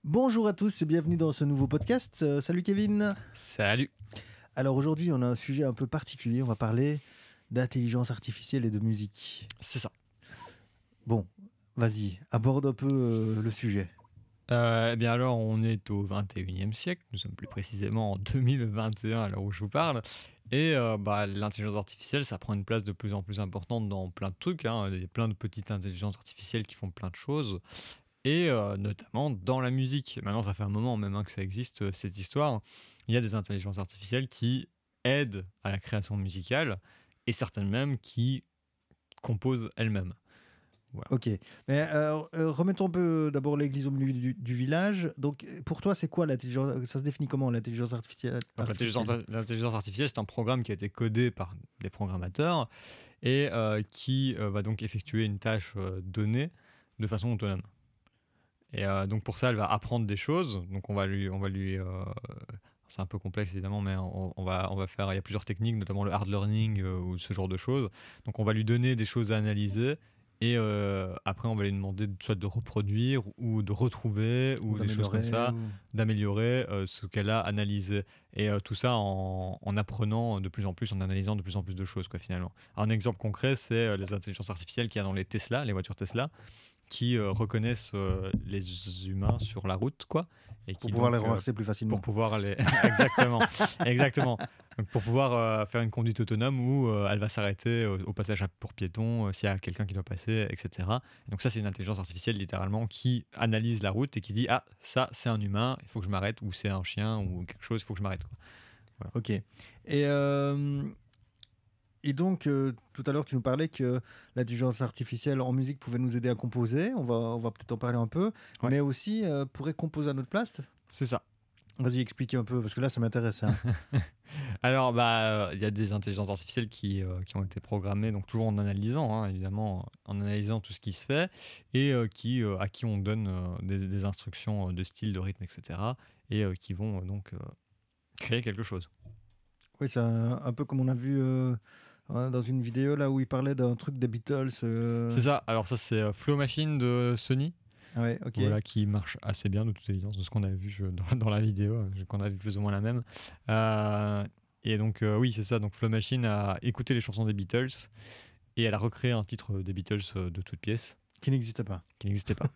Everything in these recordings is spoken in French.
Bonjour à tous et bienvenue dans ce nouveau podcast. Salut Kevin. Salut. Alors aujourd'hui, on a un sujet un peu particulier. On va parler d'intelligence artificielle et de musique. C'est ça. Bon, vas-y, aborde un peu le sujet. Eh bien alors, on est au 21e siècle, nous sommes plus précisément en 2021 à l'heure où je vous parle, et l'intelligence artificielle, ça prend une place de plus en plus importante dans plein de trucs, hein. Il y a plein de petites intelligences artificielles qui font plein de choses, et notamment dans la musique. Maintenant, ça fait un moment même que ça existe, cette histoire. Il y a des intelligences artificielles qui aident à la création musicale, et certaines même qui composent elles-mêmes. Voilà. Ok, mais remettons un peu d'abord l'église au milieu du village. Donc pour toi, c'est quoi l'intelligence? Ça se définit comment l'intelligence artificielle? Donc l'intelligence artificielle, c'est un programme qui a été codé par des programmateurs et qui va donc effectuer une tâche donnée de façon autonome. Et donc pour ça, elle va apprendre des choses. Donc c'est un peu complexe évidemment, mais on va faire. Il y a plusieurs techniques, notamment le hard learning ou ce genre de choses. Donc on va lui donner des choses à analyser. Et après, on va lui demander soit de reproduire ou de retrouver ou des choses comme ça, d'améliorer ce qu'elle a analysé. Et tout ça en apprenant de plus en plus, en analysant de plus en plus de choses, quoi, finalement. Alors, un exemple concret, c'est les intelligences artificielles qu'il y a dans les Tesla, les voitures Tesla, qui reconnaissent les humains sur la route, quoi. Et pour qui pouvoir les donc, renverser plus facilement. pour pouvoir les... exactement, exactement. Donc pour pouvoir faire une conduite autonome où elle va s'arrêter au passage pour piétons, s'il y a quelqu'un qui doit passer, etc. Et donc ça, c'est une intelligence artificielle littéralement qui analyse la route et qui dit ah, ça c'est un humain, il faut que je m'arrête, ou c'est un chien ou quelque chose, il faut que je m'arrête, quoi. Voilà. Ok. Et donc, tout à l'heure, tu nous parlais que l'intelligence artificielle en musique pouvait nous aider à composer. On va peut-être en parler un peu, Ouais. mais aussi pourrait composer à notre place. C'est ça. Vas-y, expliquez un peu, parce que là, ça m'intéresse, hein. Alors, il y a des intelligences artificielles qui ont été programmées, donc toujours en analysant, hein, évidemment, en analysant tout ce qui se fait, et à qui on donne des instructions de style, de rythme, etc., et qui vont donc créer quelque chose. Oui, c'est un peu comme on a vu dans une vidéo là où il parlait d'un truc des Beatles. C'est ça. Alors ça, c'est Flow Machine de Sony, Ouais, ok. voilà, qui marche assez bien de toute évidence, de ce qu'on a vu dans la vidéo, qu'on a vu plus ou moins la même. Et donc, oui, c'est ça. Donc, Flow Machine a écouté les chansons des Beatles et elle a recréé un titre des Beatles de toutes pièces Qui n'existait pas. qui n'existait pas.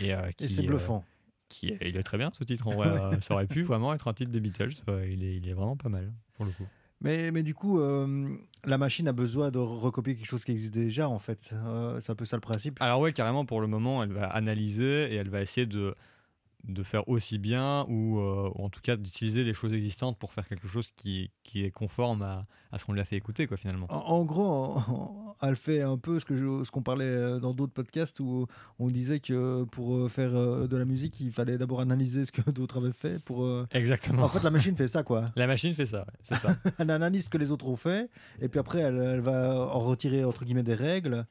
Et Et c'est bluffant. il est très bien, ce titre. En vrai, ça aurait pu vraiment être un titre des Beatles. Il est vraiment pas mal, pour le coup. Mais du coup, la machine a besoin de recopier quelque chose qui existe déjà, en fait. C'est un peu ça le principe. Alors ouais, carrément, pour le moment, elle va analyser et elle va essayer de faire aussi bien ou en tout cas d'utiliser les choses existantes pour faire quelque chose qui est conforme à ce qu'on lui a fait écouter, quoi, finalement. En gros, elle fait un peu ce qu'on parlait dans d'autres podcasts où on disait que pour faire de la musique, il fallait d'abord analyser ce que d'autres avaient fait. Exactement. En fait, la machine fait ça, quoi. La machine fait ça, ouais, c'est ça. Elle analyse ce que les autres ont fait, et puis après, elle va en retirer, entre guillemets, des règles,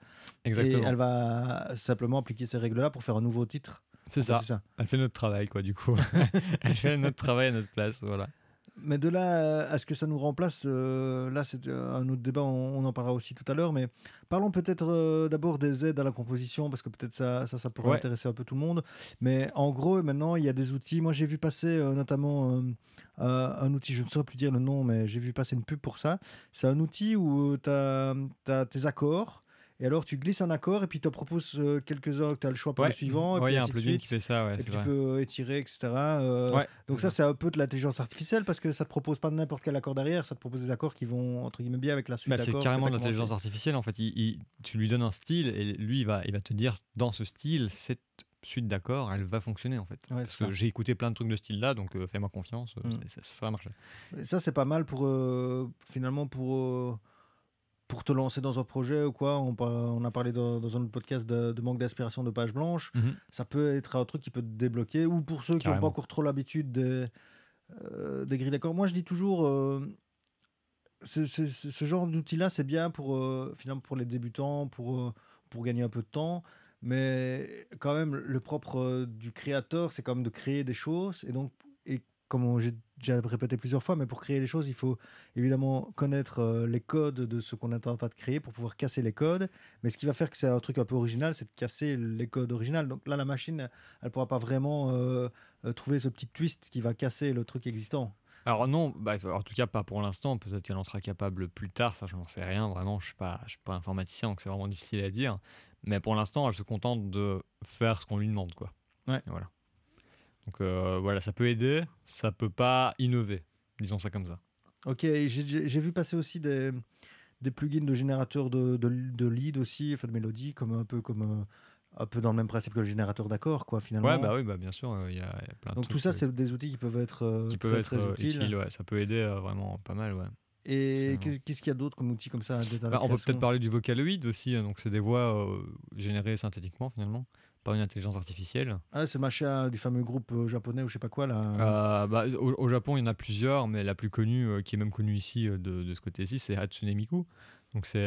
et Exactement. elle va simplement appliquer ces règles-là pour faire un nouveau titre. C'est En fait, ça. c'est ça. Elle fait notre travail, quoi, du coup. Elle fait notre travail à notre place, voilà. Mais de là à ce que ça nous remplace, là c'est un autre débat, on en parlera aussi tout à l'heure, mais parlons peut-être d'abord des aides à la composition, parce que peut-être ça pourrait Ouais. intéresser un peu tout le monde. Mais en gros, maintenant, il y a des outils. Moi, j'ai vu passer notamment un outil, je ne saurais plus dire le nom, mais j'ai vu passer une pub pour ça. C'est un outil où tu as tes accords. Et alors, tu glisses un accord et puis tu proposes quelques-uns, tu as le choix pour le Ouais, suivant, et ouais, il puis y a un ainsi de plugin suite. qui fait ça, ouais, Et c'est puis tu vrai. peux étirer, etc. Ouais, Donc ça, c'est un peu de l'intelligence artificielle parce que ça te propose pas n'importe quel accord derrière, ça te propose des accords qui vont, entre guillemets, bien avec la suite bah, c'est d'accords que carrément tu de as l'intelligence commencé. artificielle, en fait. Tu lui donnes un style et lui, il va te dire, dans ce style, cette suite d'accords, elle va fonctionner, en fait. Ouais, Parce c'est que ça. j'ai écouté plein de trucs de ce style-là, donc fais-moi confiance, Mm. ça va marcher. Et ça, c'est pas mal pour, finalement, pour te lancer dans un projet ou quoi. On a parlé dans un autre podcast de manque d'inspiration de page blanche. Mhm. Ça peut être un truc qui peut te débloquer. Ou pour ceux qui n'ont pas Carrément. encore trop l'habitude des grilles d'accords. Moi, je dis toujours... ce genre d'outil-là, c'est bien pour, finalement, pour les débutants, pour gagner un peu de temps. Mais quand même, le propre du créateur, c'est quand même de créer des choses. Et donc, et comme j'ai déjà répété plusieurs fois, mais pour créer les choses, il faut évidemment connaître les codes de ce qu'on est en train de créer pour pouvoir casser les codes. Mais ce qui va faire que c'est un truc un peu original, c'est de casser les codes originaux. Donc là, la machine, elle pourra pas vraiment trouver ce petit twist qui va casser le truc existant. Alors non, bah, en tout cas pas pour l'instant. Peut-être qu'elle en sera capable plus tard, ça je n'en sais rien. Vraiment, je suis pas informaticien, donc c'est vraiment difficile à dire. Mais pour l'instant, elle se contente de faire ce qu'on lui demande, quoi. Ouais. Voilà. Donc voilà, ça peut aider, ça peut pas innover, disons ça comme ça. Ok, et j'ai vu passer aussi des plugins de générateurs de lead aussi, enfin de mélodie, un peu dans le même principe que le générateur d'accords, quoi, Ouais, finalement. bah oui, bah bien sûr, il y a plein de Donc tout trucs ça, c'est des outils qui peuvent être qui peuvent très être très utiles. utiles, ouais. Ça peut aider vraiment pas mal, ouais. Et Absolument. qu'est-ce qu'il y a d'autre comme outils comme ça dans la Bah, on peut peut-être création? parler du Vocaloid aussi, hein, donc c'est des voix générées synthétiquement finalement, par une intelligence artificielle. Ah, c'est Masha du fameux groupe japonais ou je sais pas quoi là. Bah, au Japon, il y en a plusieurs, mais la plus connue, qui est même connue ici de ce côté-ci, c'est Hatsune Miku. Donc c'est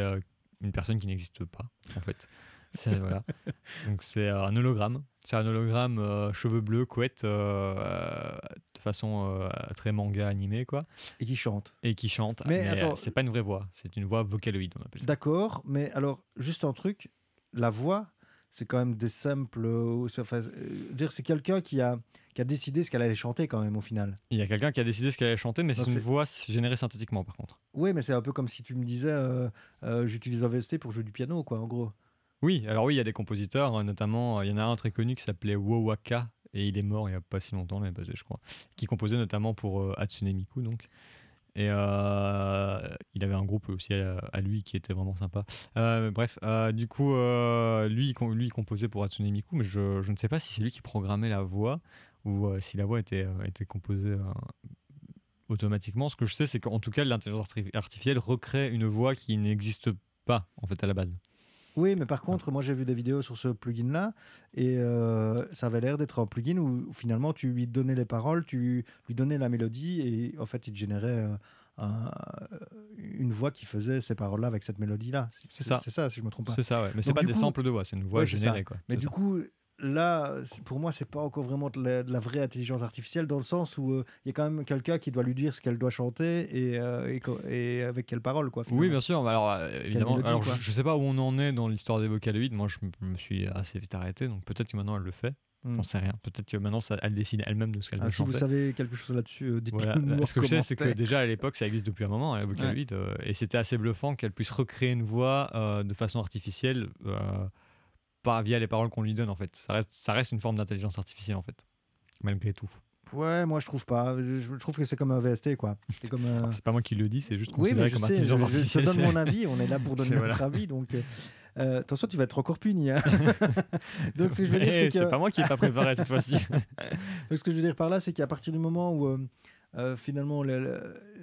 une personne qui n'existe pas, en fait. Voilà. Donc c'est un hologramme. C'est un hologramme cheveux bleus, couette, de façon très manga animé, quoi, Et qui chante. et qui chante. Mais Mais attends, c'est pas une vraie voix, c'est une voix vocaloïde, on appelle ça. d'accord, mais alors juste un truc, la voix, c'est quand même des samples. Dire c'est quelqu'un qui a décidé ce qu'elle allait chanter quand même au final. Il y a quelqu'un qui a décidé ce qu'elle allait chanter, mais c'est Donc une c'est voix générée synthétiquement, par contre. Oui, mais c'est un peu comme si tu me disais j'utilise OVST pour jouer du piano, quoi, en gros. Oui, alors oui, il y a des compositeurs, notamment, il y en a un très connu qui s'appelait Wowaka, et il est mort il n'y a pas si longtemps, l'année passée, je crois, qui composait notamment pour Hatsune Miku, donc. Et il avait un groupe aussi à lui qui était vraiment sympa. Bref, du coup, lui, il composait pour Hatsune Miku, mais je ne sais pas si c'est lui qui programmait la voix ou si la voix était composée automatiquement. Ce que je sais, c'est qu'en tout cas, l'intelligence artificielle recrée une voix qui n'existe pas, en fait, à la base. Oui, mais par contre, moi j'ai vu des vidéos sur ce plugin-là et ça avait l'air d'être un plugin où finalement tu lui donnais les paroles, tu lui donnais la mélodie et en fait il te générait un- une voix qui faisait ces paroles-là avec cette mélodie-là. C'est ça. C'est ça, si je me trompe pas. C'est ça, ouais. Mais c'est Donc pas du des coup, samples de voix, c'est une voix ouais, c'est ça. générée, quoi. Mais C'est du ça. coup, là, pour moi, c'est pas encore vraiment de la vraie intelligence artificielle dans le sens où il y a quand même quelqu'un qui doit lui dire ce qu'elle doit chanter et avec quelles paroles, quoi, Oui, finalement. bien sûr. Mais alors, Quelle évidemment, mélodie, alors quoi. je sais pas où on en est dans l'histoire des vocaloïdes. Moi, je me suis assez vite arrêté, donc peut-être que maintenant elle le fait. Hmm. J'en sais rien. Peut-être que maintenant elle décide elle-même de ce qu'elle veut Si vous chanter. savez quelque chose là-dessus, dites-le Voilà. nous en Ce que je sais, c'est que commentaire. déjà à l'époque, ça existe depuis un moment, hein, la Vocaloid, et c'était assez bluffant qu'elle puisse recréer une voix de façon artificielle via les paroles qu'on lui donne, en fait. Ça reste une forme d'intelligence artificielle, en fait, malgré tout. Ouais, moi je trouve pas. Je trouve que c'est comme un VST, quoi. C'est comme Alors, c'est pas moi qui le dis, c'est juste Oui, mais considéré je comme sais, intelligence je artificielle. te donne mon avis, on est là pour donner C'est notre voilà. avis, donc attention, tu vas être encore puni, hein. Donc ce que je veux dire, Mais c'est c'est que pas moi qui ai pas préparé cette fois-ci. donc, ce que je veux dire par là, c'est qu'à partir du moment où finalement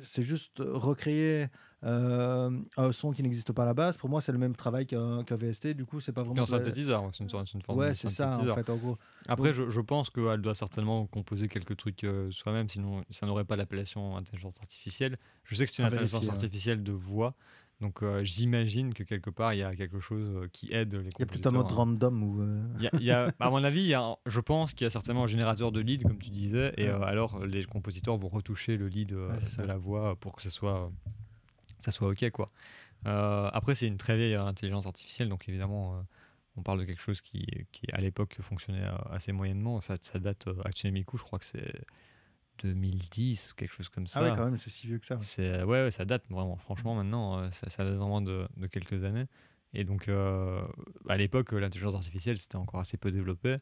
c'est juste recréer un son qui n'existe pas à la base, pour moi c'est le même travail qu'un VST, du coup c'est pas vraiment Un synthétiseur, ouais, c'est une forme Ouais, de c'est ça en synthétiseur. fait, en gros. Après, Donc, je pense qu'elle doit certainement composer quelques trucs soi-même, sinon ça n'aurait pas l'appellation intelligence artificielle. Je sais que c'est une à intelligence vérifier, ouais. artificielle de voix, donc j'imagine que quelque part il y a quelque chose qui aide les Il y a peut-être un compositeurs. mode random ou À mon avis, je pense qu'il y a certainement un générateur de lead, comme tu disais, et Ouais. alors les compositeurs vont retoucher le lead Ouais, c'est ça. de la voix pour que ça soit ok, quoi. Après, c'est une très vieille intelligence artificielle, donc évidemment, on parle de quelque chose qui à l'époque fonctionnait assez moyennement. Ça date, Hatsune Miku, je crois que c'est 2010, quelque chose comme ça. Ah ouais, quand même, c'est si vieux que ça. Ouais. Ouais, ça date vraiment. Franchement, maintenant, ça date vraiment de quelques années. Et donc, à l'époque, l'intelligence artificielle, c'était encore assez peu développé.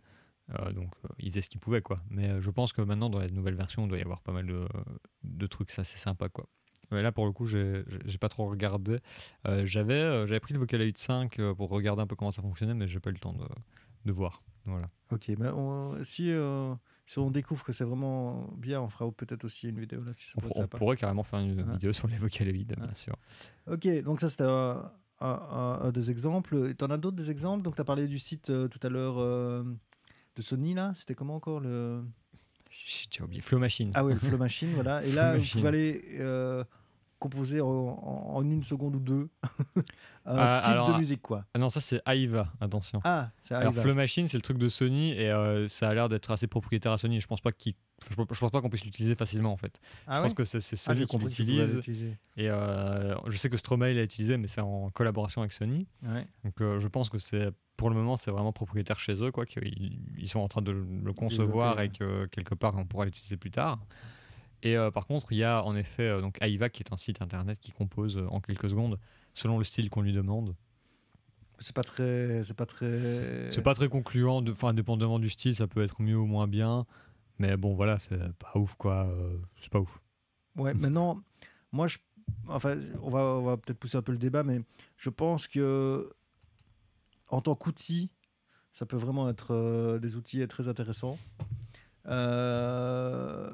Donc, ils faisaient ce qu'ils pouvaient, quoi. Mais je pense que maintenant, dans la nouvelle version, il doit y avoir pas mal de trucs assez sympas, quoi. Ouais, là, pour le coup, j'ai pas trop regardé. J'avais pris le Vocaloid 5 pour regarder un peu comment ça fonctionnait, mais j'ai pas eu le temps de voir. Voilà. Ok, mais si on découvre que c'est vraiment bien, on fera peut-être aussi une vidéo là-dessus. Ça pourrait être On sympa. pourrait carrément faire une Ouais. vidéo sur les Vocaloids, bien sûr. Ok, donc ça c'était un des exemples. Tu en as d'autres des exemples? Donc tu as parlé du site tout à l'heure de Sony là. C'était comment encore le... J'ai oublié. Flow Machine. Ah oui, le Flow Machine, voilà. Et là, Flow vous Machine. pouvez aller composer en une seconde ou deux un type de Alors, musique, quoi. non, ça c'est Aiva, attention. Ah, c'est Alors Aiva. Flow Machine, c'est le truc de Sony et ça a l'air d'être assez propriétaire à Sony. Je pense pas qu'on puisse l'utiliser facilement en fait. Je Ah pense ouais? que c'est Ah, Sony j'ai qui compris que tu pouvais l'utilise l'utiliser. et je sais que Stromae l'a utilisé, mais c'est en collaboration avec Sony. Ouais. Donc je pense que pour le moment c'est vraiment propriétaire chez eux, quoi. Qu'ils sont en train de le concevoir Développer, et que quelque part on pourra l'utiliser plus tard. Et par contre, il y a en effet donc Aiva qui est un site internet qui compose en quelques secondes selon le style qu'on lui demande. c'est pas très, c'est pas très. C'est pas très concluant, enfin, dépendamment du style, ça peut être mieux ou moins bien. Mais bon, voilà, c'est pas ouf, quoi. C'est pas ouf. Ouais. Maintenant, moi, enfin, on va peut-être pousser un peu le débat, mais je pense que en tant qu'outil, ça peut vraiment être des outils très intéressants. Euh,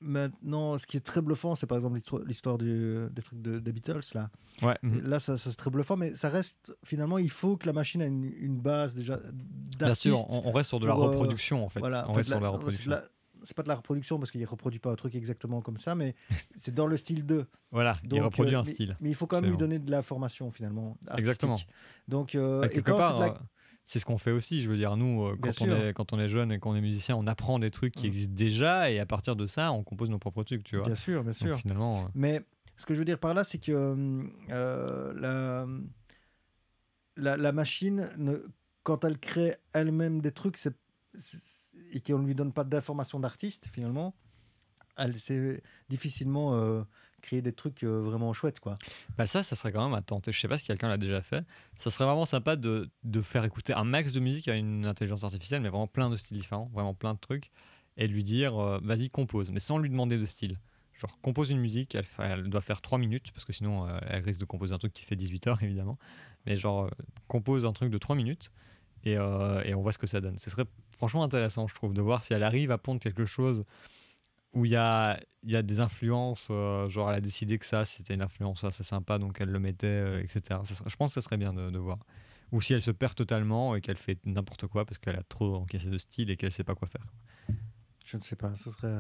Maintenant, ce qui est très bluffant, c'est par exemple l'histoire des trucs des Beatles là. Ouais. Et là, ça c'est très bluffant, mais ça reste finalement, il faut que la machine ait une base déjà Bien sûr, d'artistes. on reste sur de la pour, reproduction, en fait. Voilà, On en fait, reste sur de la reproduction. c'est pas de la reproduction parce qu'il reproduit pas un truc exactement comme ça, mais c'est dans le style d'eux. Voilà, il Donc, reproduit un style. mais il faut quand même lui Absolument. donner de la formation finalement artistique. Exactement. Donc, et Quelque quand c'est de part, la... c'est ce qu'on fait aussi. Je veux dire, nous, Bien quand sûr. quand on est jeune et qu'on est musicien, on apprend des trucs qui Mm. existent déjà et à partir de ça, on compose nos propres trucs, tu vois. Bien sûr, bien Donc sûr. finalement, Mais ce que je veux dire par là, c'est que la machine, quand elle crée elle-même des trucs et qu'on ne lui donne pas d'informations d'artiste, finalement, elle sait difficilement créer des trucs vraiment chouettes, quoi. bah ça serait quand même à tenter. Je sais pas si quelqu'un l'a déjà fait. Ça serait vraiment sympa de faire écouter un max de musique à une intelligence artificielle, mais vraiment plein de styles différents, vraiment plein de trucs, et lui dire vas-y, compose, mais sans lui demander de style. Genre, compose une musique, elle doit faire 3 minutes, parce que sinon elle risque de composer un truc qui fait 18 heures, évidemment. Mais genre, compose un truc de 3 minutes, et on voit ce que ça donne. Ce serait franchement intéressant, je trouve, de voir si elle arrive à pondre quelque chose où il y a des influences, genre elle a décidé que ça c'était une influence assez sympa donc elle le mettait, etc. Je pense que ça serait bien de voir. Ou si elle se perd totalement et qu'elle fait n'importe quoi parce qu'elle a trop encaissé de style et qu'elle sait pas quoi faire. Je ne sais pas, ce serait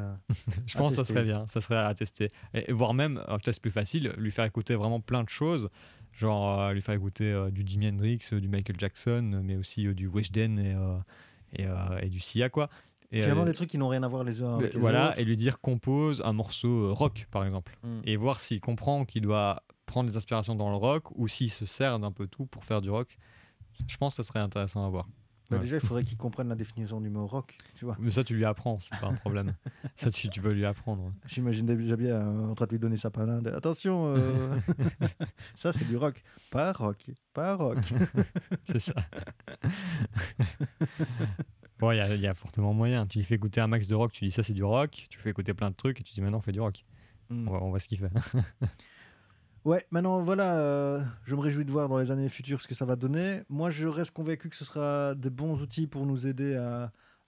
Je à pense que ça tester. serait bien, ça serait à tester. Et voire même, un test plus facile, lui faire écouter vraiment plein de choses, genre lui faire écouter du Jimi Hendrix, du Michael Jackson, mais aussi du Weshden et du Sia, quoi. Et, Finalement, des trucs qui n'ont rien à voir les uns avec les voilà, autres. et lui dire compose un morceau rock par exemple, Mm. et voir s'il comprend qu'il doit prendre des inspirations dans le rock ou s'il se sert d'un peu tout pour faire du rock. Je pense que ça serait intéressant à voir. Bah, Ouais. déjà, il faudrait qu'il comprenne la définition du mot rock, tu vois. Mais ça tu lui apprends, c'est pas un problème. Ça tu peux lui apprendre. J'imagine déjà bien en train de lui donner sa palin. Attention, ça c'est du rock. Pas rock, pas rock. C'est ça. Bon, il y a fortement moyen. Tu lui fais écouter un max de rock, tu dis ça c'est du rock, tu fais écouter plein de trucs et tu dis maintenant on fait du rock. Mm. On voit ce qu'il fait. Ouais, maintenant voilà, je me réjouis de voir dans les années futures ce que ça va donner. Moi, je reste convaincu que ce sera des bons outils pour nous aider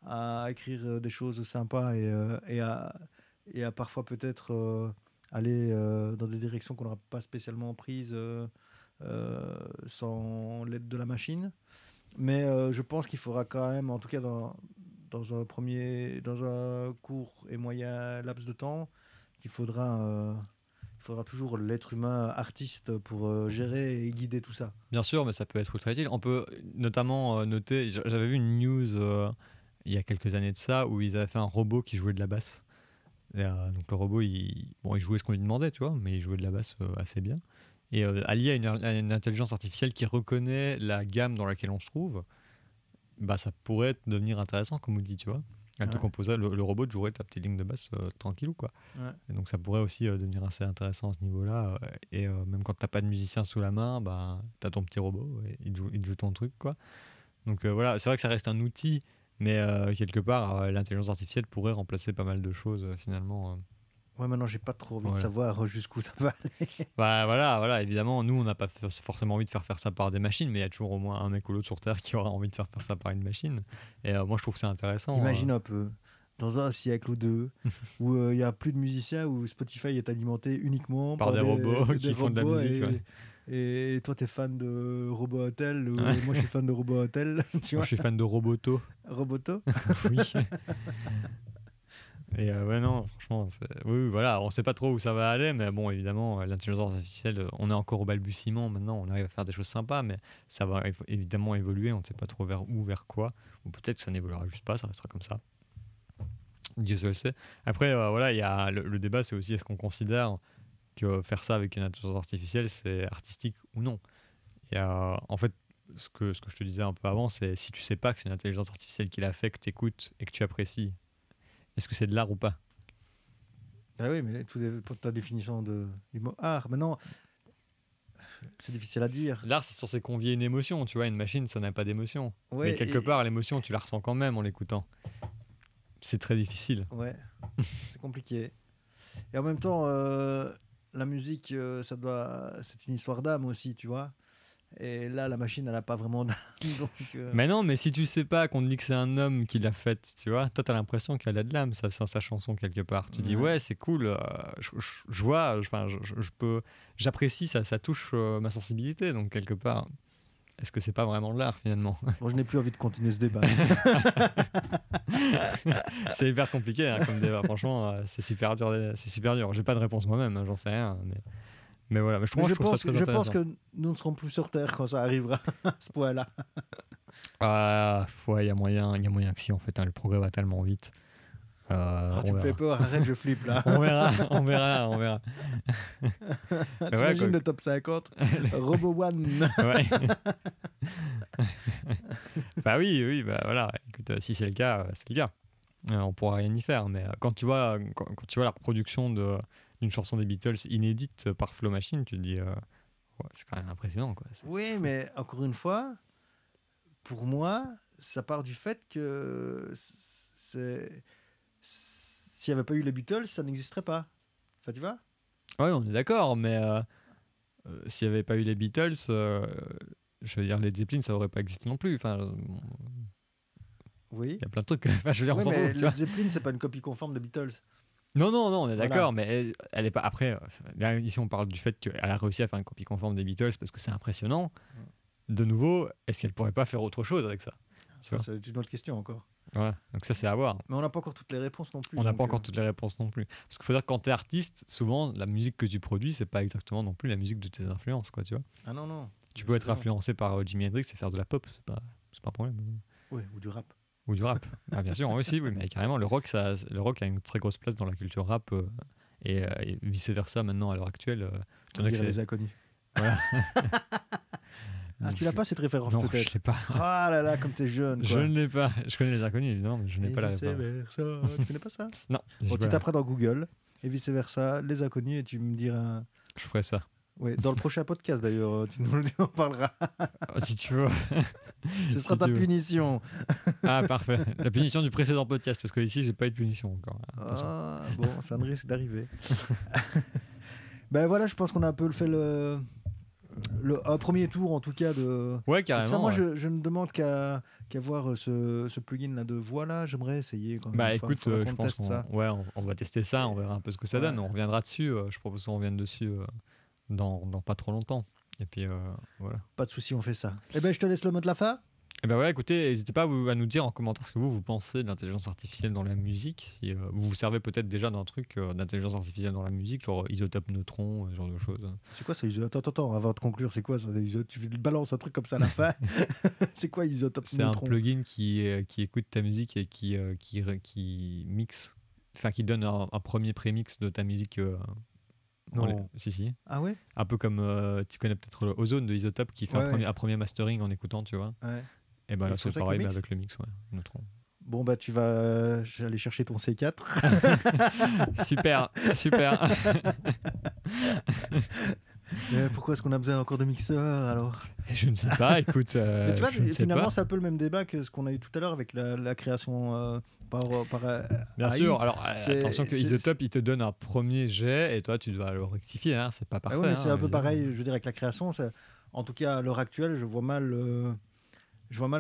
à écrire des choses sympas et à parfois peut-être aller dans des directions qu'on n'aura pas spécialement prises sans l'aide de la machine. Mais je pense qu'il faudra quand même, en tout cas dans un court et moyen laps de temps, il faudra toujours l'être humain artiste pour gérer et guider tout ça. Bien sûr, mais ça peut être ultra utile. On peut notamment noter, j'avais vu une news il y a quelques années de ça où ils avaient fait un robot qui jouait de la basse. Et, donc le robot, il jouait ce qu'on lui demandait, tu vois, mais il jouait de la basse assez bien. Et allié à une intelligence artificielle qui reconnaît la gamme dans laquelle on se trouve, bah ça pourrait devenir intéressant, comme vous dites, tu vois. Elle te Ouais. composerait, le robot te jouerait ta petite ligne de basse tranquillou, quoi. Ouais. Et donc ça pourrait aussi devenir assez intéressant à ce niveau-là. Et même quand t'as pas de musicien sous la main, bah t'as ton petit robot et il te joue ton truc, quoi. Donc voilà, c'est vrai que ça reste un outil, mais quelque part, l'intelligence artificielle pourrait remplacer pas mal de choses finalement. Ouais, maintenant, j'ai pas trop envie de Voilà. savoir jusqu'où ça va aller. Bah voilà, évidemment, nous on n'a pas forcément envie de faire ça par des machines, mais il y a toujours au moins un mec ou l'autre sur Terre qui aura envie de faire ça par une machine. Et moi je trouve ça intéressant. Imagine un peu, dans un siècle ou deux, où il n'y a plus de musiciens, où Spotify est alimenté uniquement Par des robots qui font de la robots musique, ouais. et toi, tu es fan de Robot Hotel, ou Ouais. moi, je suis fan de Robot Hotel, tu Moi vois, je suis fan de Roboto. Roboto. Oui. Et ouais, non, franchement, oui, voilà, on sait pas trop où ça va aller, mais bon, évidemment, l'intelligence artificielle, on est encore au balbutiement maintenant, on arrive à faire des choses sympas, mais ça va évidemment évoluer, on ne sait pas trop vers où, vers quoi, ou peut-être que ça n'évoluera juste pas, ça restera comme ça. Dieu seul sait. Après, voilà, il y a le débat, c'est aussi est-ce qu'on considère que faire ça avec une intelligence artificielle, c'est artistique ou non. Et en fait, ce que je te disais un peu avant, c'est si tu sais pas que c'est une intelligence artificielle qui l'a fait, que tu écoutes et que tu apprécies, est-ce que c'est de l'art ou pas? Ah oui, mais tout dépend de ta définition du mot art. Maintenant, c'est difficile à dire. L'art, c'est censé convier une émotion, tu vois. Une machine, ça n'a pas d'émotion. Mais Ouais, quelque part, l'émotion, tu la ressens quand même en l'écoutant. C'est très difficile. ouais, c'est compliqué. Et en même temps, la musique, c'est une histoire d'âme aussi, tu vois. Et là, la machine, elle n'a pas vraiment d'âme. Donc, Mais non, mais si tu sais pas qu'on te dit que c'est un homme qui l'a faite, tu vois, toi, t'as l'impression qu'elle a de l'âme, ça, dans sa chanson, quelque part. Tu dis, Ouais. ouais, c'est cool, je vois, enfin, j'apprécie, ça touche ma sensibilité, donc quelque part, est-ce que c'est pas vraiment de l'art, finalement? Bon, je n'ai plus envie de continuer ce débat. C'est hyper compliqué hein, comme débat, franchement, c'est super dur. C'est super dur. J'ai pas de réponse moi-même, hein, j'en sais rien. Mais voilà, mais je trouve ça très Je intéressant. pense que nous ne serons plus sur Terre quand ça arrivera à ce point-là. Ah, ouais, il y a moyen que si, en fait, hein, le progrès va tellement vite. Tu me fais peur, arrête, je flippe là. On verra. Mais ouais, T'imagines le top 50 Robo One. Ouais. Bah oui, bah voilà. Écoute, si c'est le cas, c'est le cas. On pourra rien y faire. Mais quand tu vois la reproduction d'une chanson des Beatles inédite par Flow Machine, tu te dis, ouais, c'est quand même impressionnant, quoi. Oui, mais encore une fois, pour moi, ça part du fait que s'il n'y avait pas eu les Beatles, ça n'existerait pas. Enfin, tu vois? Ouais, on est d'accord, mais s'il n'y avait pas eu les Beatles, je veux dire, les Zeppelin, ça aurait pas existé non plus. Enfin, Oui. il y a plein de trucs. Enfin, je veux dire, Oui, on s'en mais fout, tu vois. Led Zeppelin, c'est pas une copie conforme des Beatles. Non, on est Voilà. d'accord, mais elle est pas. Après, là, ici, on parle du fait qu'elle a réussi à faire une copie conforme des Beatles parce que c'est impressionnant. De nouveau, est-ce qu'elle pourrait pas faire autre chose avec ça? Ça, c'est une autre question encore. Ouais, donc ça, c'est à voir. Mais on n'a pas encore toutes les réponses non plus. On n'a pas encore toutes les réponses non plus. Parce qu'il faut dire que quand t'es artiste, souvent, la musique que tu produis, c'est pas exactement non plus la musique de tes influences, quoi, tu vois. Ah non. Tu peux être influencé par Jimi Hendrix et faire de la pop, c'est pas un problème. Oui, ou du rap. Ou du rap. Ah, bien sûr, moi aussi, oui, mais carrément, le rock a une très grosse place dans la culture rap et vice-versa maintenant à l'heure actuelle. On dirait les inconnus. Voilà. Ah, tu l'as pas cette référence Non, peut-être? je l'ai pas. Ah là là, comme t'es jeune. Quoi. Je ne l'ai pas. Je connais les inconnus évidemment, mais je n'ai pas la référence. Tu connais pas ça? Non. Bon, tu taperas dans Google et vice versa, les inconnus et tu me diras. Je ferai ça. Oui, dans le prochain podcast d'ailleurs, tu nous en parleras. Si tu veux. Ce sera ta punition. Ah, parfait. La punition du précédent podcast, parce que ici, j'ai pas eu de punition encore. Ah, bon, ça ne risque d'arriver. Ben voilà, je pense qu'on a un peu fait un premier tour en tout cas de. Ouais, carrément. Ça, moi, ouais. je ne demande qu'à voir ce plugin là de voix là. J'aimerais essayer quand même. Bah écoute, je pense qu'on va tester ça, on verra un peu ce que ça donne. On reviendra dessus. Je propose qu'on revienne dessus dans pas trop longtemps. Et puis voilà. Pas de souci, on fait ça. Eh ben, je te laisse le mot de la fin. Et ben voilà, écoutez, n'hésitez pas à nous dire en commentaire ce que vous pensez de l'intelligence artificielle dans la musique. Si vous vous servez peut-être déjà d'un truc d'intelligence artificielle dans la musique, genre isotope neutron, ce genre de choses. C'est quoi ça, isotope? Attends, avant de conclure, c'est quoi ça? Tu balances un truc comme ça à la fin. C'est quoi isotope neutron? C'est un plugin qui écoute ta musique et qui mixe, enfin qui donne un premier prémix de ta musique. Non. Si. Ah ouais? Un peu comme tu connais peut-être le Ozone de Isotope qui fait un premier mastering en écoutant, tu vois. Ouais. Et ben là c'est pareil mais avec le mix, neutron. Bon bah tu vas aller chercher ton C4. Super. Mais pourquoi est-ce qu'on a besoin encore de mixeurs alors? Je ne sais pas, écoute. Mais tu vois, finalement c'est un peu le même débat que ce qu'on a eu tout à l'heure avec la création par Bien AI. sûr, alors attention que Isotope il te donne un premier jet et toi tu dois le rectifier, hein, c'est pas parfait. Ouais, mais c'est un peu pareil, je veux dire avec la création, en tout cas à l'heure actuelle, je vois mal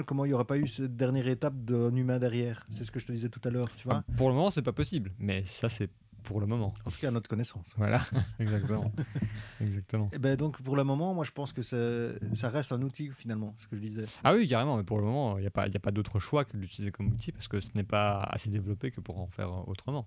comment il n'y aurait pas eu cette dernière étape d'un humain derrière. C'est ce que je te disais tout à l'heure, tu vois. Pour le moment, c'est pas possible, mais ça, c'est pour le moment. En tout cas, à notre connaissance. Voilà, exactement. Exactement. Et ben donc, pour le moment, moi, je pense que ça reste un outil, finalement, ce que je disais. Ah oui, carrément, mais pour le moment, il n'y a pas d'autre choix que de l'utiliser comme outil parce que ce n'est pas assez développé que pour en faire autrement.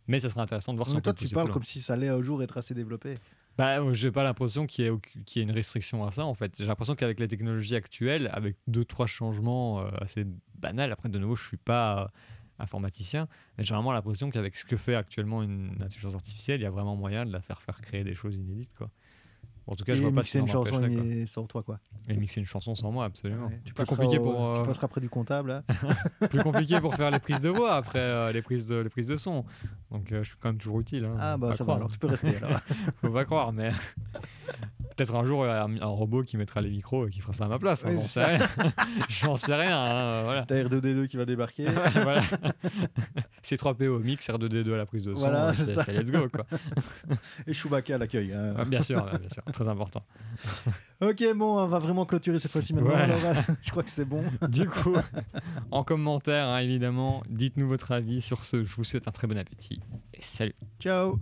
Mais ça serait intéressant de voir si Mais on peut toi, le tu pousser parles plus loin. comme si ça allait un jour être assez développé. Bah, j'ai pas l'impression qu'il y ait une restriction à ça en fait. J'ai l'impression qu'avec les technologies actuelles, avec 2-3 changements assez banals, après de nouveau je suis pas informaticien, mais j'ai vraiment l'impression qu'avec ce que fait actuellement une intelligence artificielle, il y a vraiment moyen de la faire créer des choses inédites quoi. En tout cas, je Et vois pas ce mixer qui une en chanson empêcherait quoi. sans toi, quoi. Et mixer une chanson sans moi, absolument. Ouais. Tu Plus compliqué pour tu passeras près du comptable, hein. plus compliqué pour faire les prises de voix après les prises de son. Donc je suis quand même toujours utile hein. Ah, Faut bah pas ça va, croire. alors tu peux rester, alors. Faut pas croire, mais peut-être un jour il y aura un robot qui mettra les micros et qui fera ça à ma place. Hein, Oui, j'en c'est sais rien. J'en sais rien. Hein, voilà. T'as R2D2 qui va débarquer. Voilà. C3PO au mix, R2D2 à la prise de son. Voilà, c'est ça. c'est let's go quoi. Et Chewbacca à l'accueil, hein. Bien sûr, très important. Ok, bon, on va vraiment clôturer cette fois-ci maintenant. Ouais. Alors, je crois que c'est bon. Du coup, en commentaire, hein, évidemment, dites-nous votre avis sur ce. Je vous souhaite un très bon appétit et salut. Ciao.